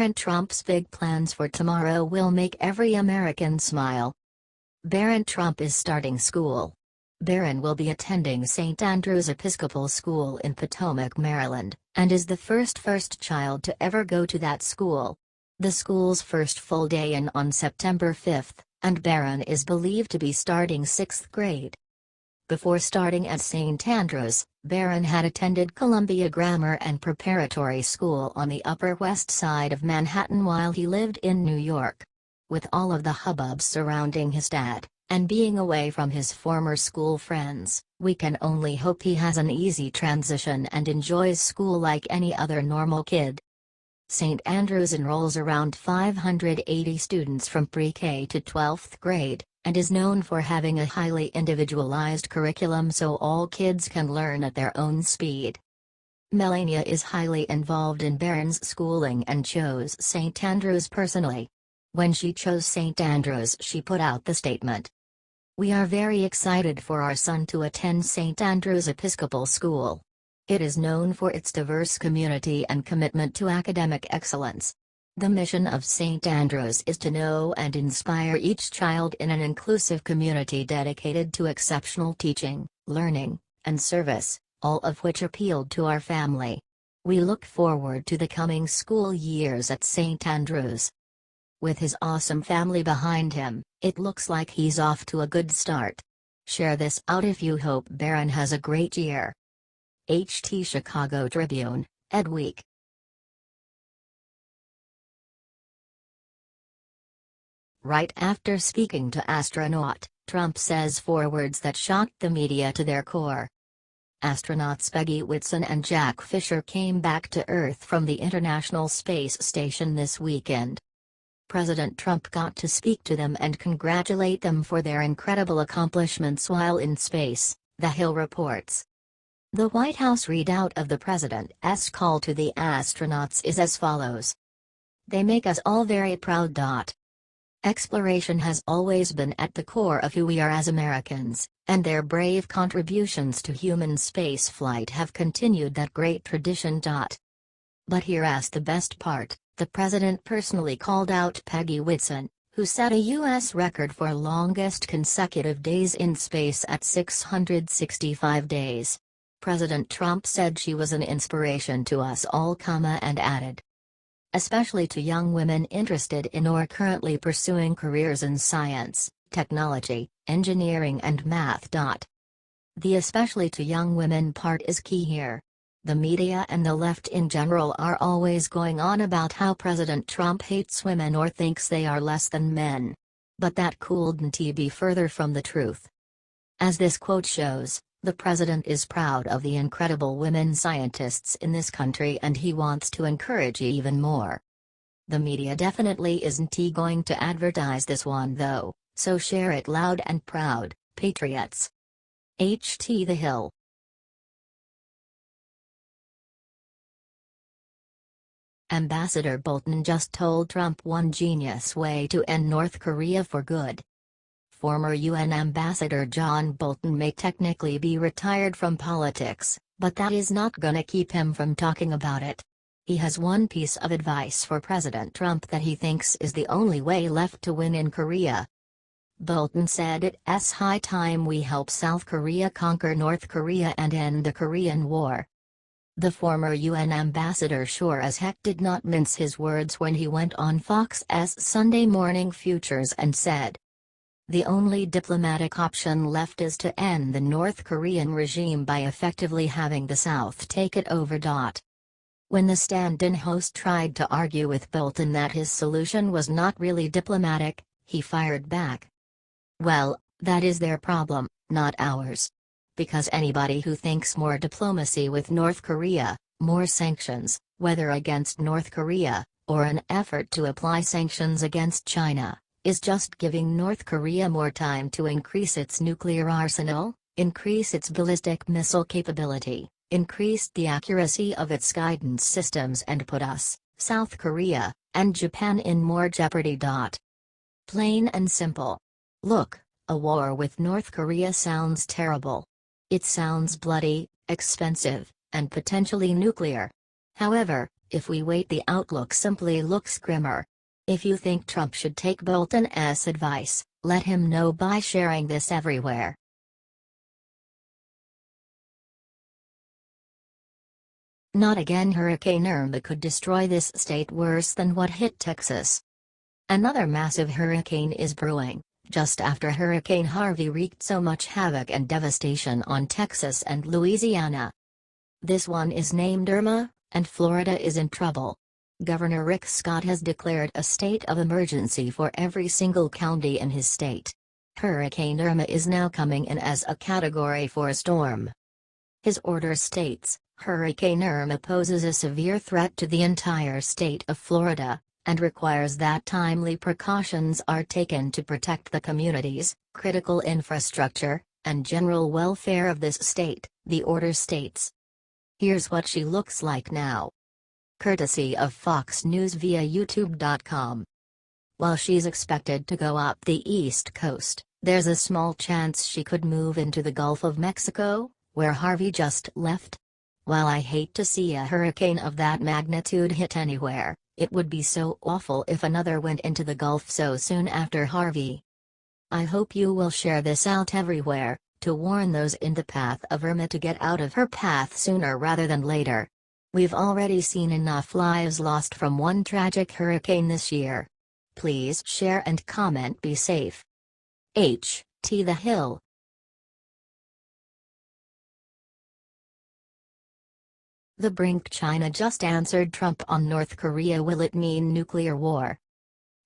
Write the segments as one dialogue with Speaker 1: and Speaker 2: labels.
Speaker 1: Trump's big plans for tomorrow will make every American smile. Barron Trump is starting school. Barron will be attending St. Andrew's Episcopal School in Potomac, Maryland, and is the first child to ever go to that school. The school's first full day in on September 5, and Barron is believed to be starting 6th grade. Before starting at St. Andrew's, Barron had attended Columbia Grammar and Preparatory School on the Upper West Side of Manhattan while he lived in New York. With all of the hubbub surrounding his dad, and being away from his former school friends, we can only hope he has an easy transition and enjoys school like any other normal kid. St. Andrews enrolls around 580 students from pre-K to 12th grade, and is known for having a highly individualized curriculum so all kids can learn at their own speed. Melania is highly involved in Barron's schooling and chose St. Andrews personally. When she chose St. Andrews, she put out the statement, "We are very excited for our son to attend St. Andrew's Episcopal School. It is known for its diverse community and commitment to academic excellence. The mission of St. Andrews is to know and inspire each child in an inclusive community dedicated to exceptional teaching, learning, and service, all of which appealed to our family. We look forward to the coming school years at St. Andrews." With his awesome family behind him, it looks like he's off to a good start. Share this out if you hope Barron has a great year. HT Chicago Tribune, Ed Week. Right after speaking to astronaut, Trump says 4 words that shocked the media to their core. Astronauts Peggy Whitson and Jack Fisher came back to Earth from the International Space Station this weekend. President Trump got to speak to them and congratulate them for their incredible accomplishments while in space, The Hill reports. The White House readout of the president's call to the astronauts is as follows. "They make us all very proud. Exploration has always been at the core of who we are as Americans, and their brave contributions to human spaceflight have continued that great tradition. But here's the best part. The president personally called out Peggy Whitson, who set a U.S. record for longest consecutive days in space at 665 days. President Trump said she was an inspiration to us all, and added, especially to young women interested in or currently pursuing careers in science, technology, engineering and math. The especially to young women part is key here. The media and the left in general are always going on about how President Trump hates women or thinks they are less than men. But that couldn't be further from the truth. As this quote shows, the president is proud of the incredible women scientists in this country and he wants to encourage even more. The media definitely isn't going to advertise this one though, so share it loud and proud, patriots. HT The Hill. Ambassador Bolton just told Trump one genius way to end North Korea for good. Former UN Ambassador John Bolton may technically be retired from politics, but that is not gonna keep him from talking about it. He has one piece of advice for President Trump that he thinks is the only way left to win in Korea. Bolton said it's high time we help South Korea conquer North Korea and end the Korean War. The former UN ambassador sure as heck did not mince his words when he went on Fox's Sunday Morning Futures and said, "The only diplomatic option left is to end the North Korean regime by effectively having the South take it over." When the stand-in host tried to argue with Bolton that his solution was not really diplomatic, he fired back. "Well, that is their problem, not ours. Because anybody who thinks more diplomacy with North Korea, more sanctions, whether against North Korea, or an effort to apply sanctions against China, is just giving North Korea more time to increase its nuclear arsenal, increase its ballistic missile capability, increase the accuracy of its guidance systems and put us, South Korea, and Japan in more jeopardy. Plain and simple. Look, a war with North Korea sounds terrible. It sounds bloody, expensive, and potentially nuclear. However, if we wait, the outlook simply looks grimmer. If you think Trump should take Bolton's advice, let him know by sharing this everywhere. Not again. Hurricane Irma could destroy this state worse than what hit Texas. Another massive hurricane is brewing, just after Hurricane Harvey wreaked so much havoc and devastation on Texas and Louisiana. This one is named Irma, and Florida is in trouble. Governor Rick Scott has declared a state of emergency for every single county in his state. Hurricane Irma is now coming in as a Category 4 storm. His order states, Hurricane Irma poses a severe threat to the entire state of Florida, and requires that timely precautions are taken to protect the communities, critical infrastructure, and general welfare of this state, the order states. Here's what she looks like now. Courtesy of Fox News via YouTube.com. While she's expected to go up the East Coast, there's a small chance she could move into the Gulf of Mexico, where Harvey just left. While I hate to see a hurricane of that magnitude hit anywhere, it would be so awful if another went into the Gulf so soon after Harvey. I hope you will share this out everywhere, to warn those in the path of Irma to get out of her path sooner rather than later. We've already seen enough lives lost from one tragic hurricane this year. Please share and comment. Be safe. H.T. The Hill. The brink. China just answered Trump on North Korea. Will it mean nuclear war?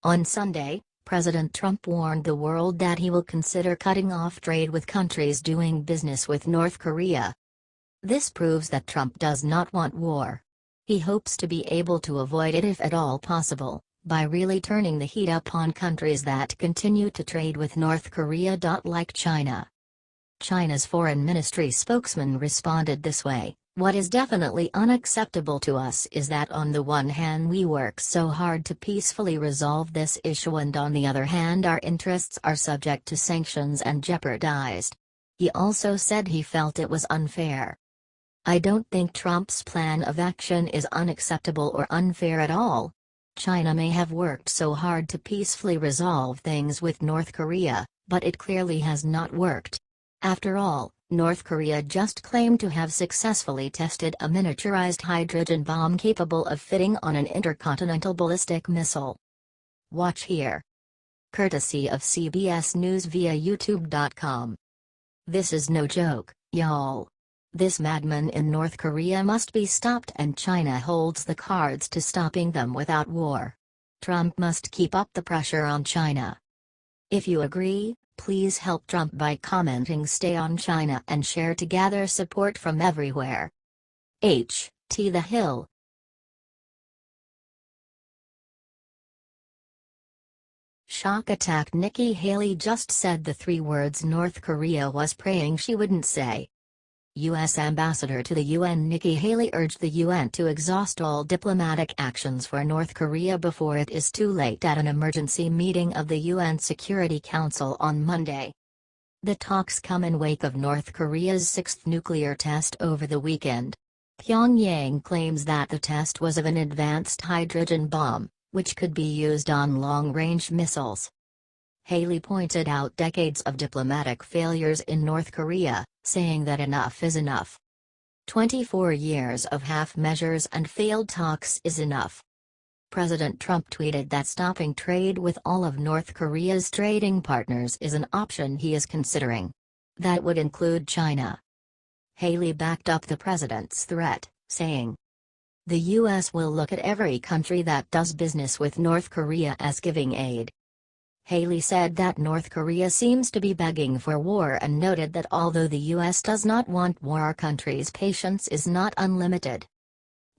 Speaker 1: On Sunday, President Trump warned the world that he will consider cutting off trade with countries doing business with North Korea. This proves that Trump does not want war. He hopes to be able to avoid it if at all possible, by really turning the heat up on countries that continue to trade with North Korea. Like China. China's foreign ministry spokesman responded this way. What is definitely unacceptable to us is that on the one hand we work so hard to peacefully resolve this issue, and on the other hand our interests are subject to sanctions and jeopardized. He also said he felt it was unfair. I don't think Trump's plan of action is unacceptable or unfair at all. China may have worked so hard to peacefully resolve things with North Korea, but it clearly has not worked. After all, North Korea just claimed to have successfully tested a miniaturized hydrogen bomb capable of fitting on an intercontinental ballistic missile. Watch here. Courtesy of CBS News via YouTube.com. This is no joke, y'all. This madman in North Korea must be stopped, and China holds the cards to stopping them without war. Trump must keep up the pressure on China. If you agree, please help Trump by commenting "Stay on China" and share to gather support from everywhere. H.T. The Hill. Shock attack. Nikki Haley just said the 3 words North Korea was praying she wouldn't say. U.S. Ambassador to the UN Nikki Haley urged the UN to exhaust all diplomatic actions for North Korea before it is too late at an emergency meeting of the UN Security Council on Monday. The talks come in wake of North Korea's 6th nuclear test over the weekend. Pyongyang claims that the test was of an advanced hydrogen bomb, which could be used on long-range missiles. Haley pointed out decades of diplomatic failures in North Korea, saying that enough is enough. 24 years of half measures and failed talks is enough. President Trump tweeted that stopping trade with all of North Korea's trading partners is an option he is considering. That would include China. Haley backed up the president's threat, saying, "The U.S. will look at every country that does business with North Korea as giving aid." Haley said that North Korea seems to be begging for war and noted that although the U.S. does not want war, our country's patience is not unlimited.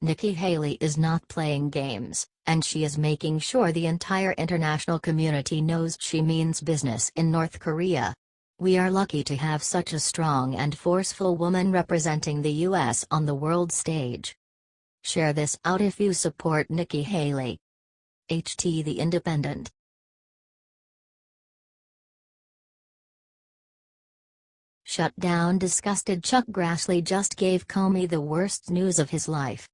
Speaker 1: Nikki Haley is not playing games, and she is making sure the entire international community knows she means business in North Korea. We are lucky to have such a strong and forceful woman representing the U.S. on the world stage. Share this out if you support Nikki Haley. H.T. The Independent. Shut down. Disgusted Chuck Grassley just gave Comey the worst news of his life.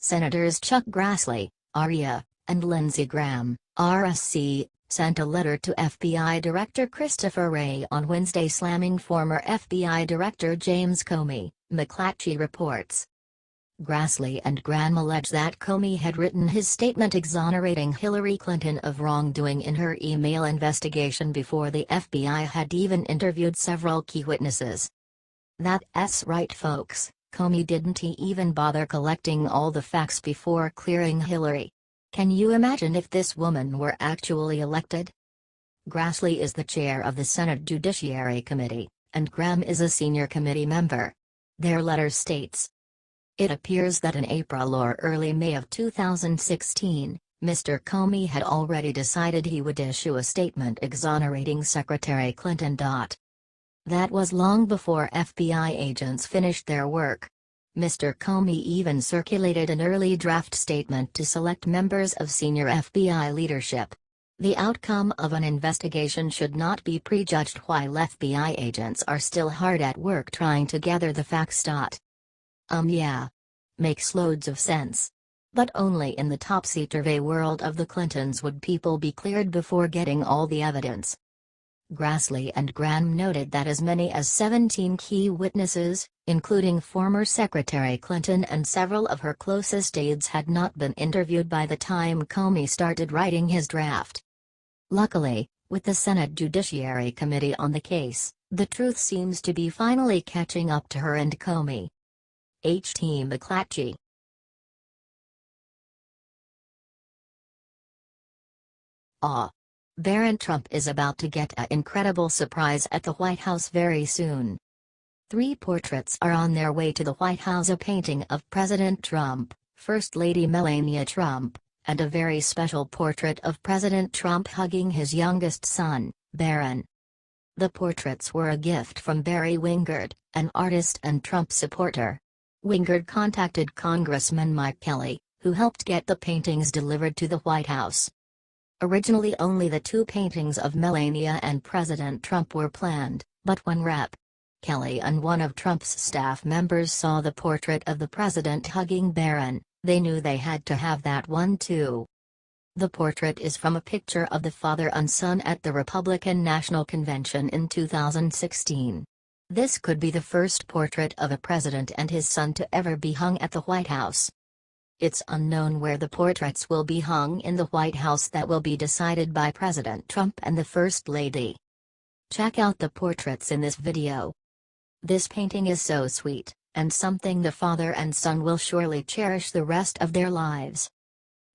Speaker 1: Senators Chuck Grassley, Arya, and Lindsey Graham, RSC, sent a letter to FBI Director Christopher Wray on Wednesday slamming former FBI Director James Comey, McClatchy reports. Grassley and Graham allege that Comey had written his statement exonerating Hillary Clinton of wrongdoing in her email investigation before the FBI had even interviewed several key witnesses. That's right, folks. Comey didn't even bother collecting all the facts before clearing Hillary. Can you imagine if this woman were actually elected? Grassley is the chair of the Senate Judiciary Committee, and Graham is a senior committee member. Their letter states, "It appears that in April or early May of 2016, Mr. Comey had already decided he would issue a statement exonerating Secretary Clinton. That was long before FBI agents finished their work. Mr. Comey even circulated an early draft statement to select members of senior FBI leadership. The outcome of an investigation should not be prejudged while FBI agents are still hard at work trying to gather the facts. Yeah. Makes loads of sense. But only in the topsy-turvy world of the Clintons would people be cleared before getting all the evidence." Grassley and Graham noted that as many as 17 key witnesses, including former Secretary Clinton and several of her closest aides, had not been interviewed by the time Comey started writing his draft. Luckily, with the Senate Judiciary Committee on the case, the truth seems to be finally catching up to her and Comey. H.T. McClatchy. Barron Trump is about to get an incredible surprise at the White House very soon. 3 portraits are on their way to the White House: a painting of President Trump, First Lady Melania Trump, and a very special portrait of President Trump hugging his youngest son, Barron. The portraits were a gift from Barry Wingard, an artist and Trump supporter. Wingard contacted Congressman Mike Kelly, who helped get the paintings delivered to the White House. Originally only the 2 paintings of Melania and President Trump were planned, but when Rep. Kelly and one of Trump's staff members saw the portrait of the president hugging Barron, they knew they had to have that one too. The portrait is from a picture of the father and son at the Republican National Convention in 2016. This could be the first portrait of a president and his son to ever be hung at the White House. It's unknown where the portraits will be hung in the White House. That will be decided by President Trump and the First Lady. Check out the portraits in this video. This painting is so sweet, and something the father and son will surely cherish the rest of their lives.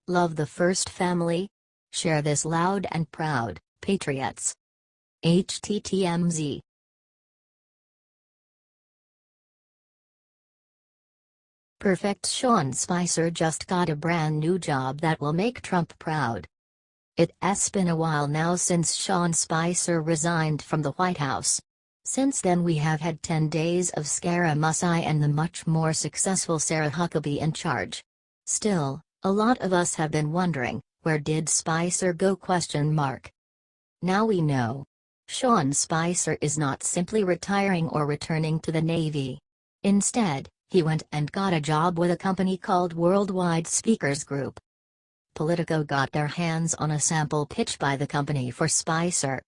Speaker 1: Love the First Family? Share this loud and proud, patriots. HTTMZ. Perfect. Sean Spicer just got a brand new job that will make Trump proud. It's been a while now since Sean Spicer resigned from the White House. Since then we have had 10 days of scaramucci and the much more successful Sarah Huckabee in charge. Still, a lot of us have been wondering, where did Spicer go? Now we know. Sean Spicer is not simply retiring or returning to the Navy. Instead, he went and got a job with a company called Worldwide Speakers Group. Politico got their hands on a sample pitch by the company for Spicer.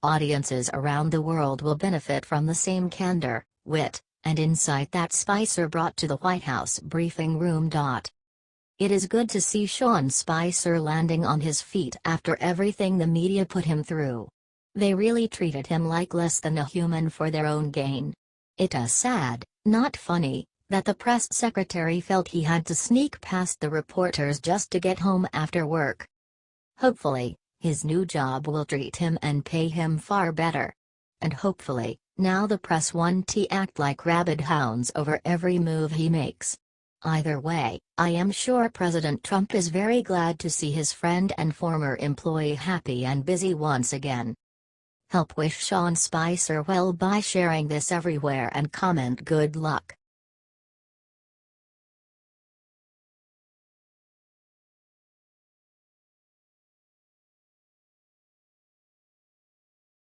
Speaker 1: Audiences around the world will benefit from the same candor, wit, and insight that Spicer brought to the White House briefing room. It is good to see Sean Spicer landing on his feet after everything the media put him through. They really treated him like less than a human for their own gain. It's sad, not funny, that the press secretary felt he had to sneak past the reporters just to get home after work. Hopefully, his new job will treat him and pay him far better. And hopefully, now the press won't act like rabid hounds over every move he makes. Either way, I am sure President Trump is very glad to see his friend and former employee happy and busy once again. Help wish Sean Spicer well by sharing this everywhere and comment good luck.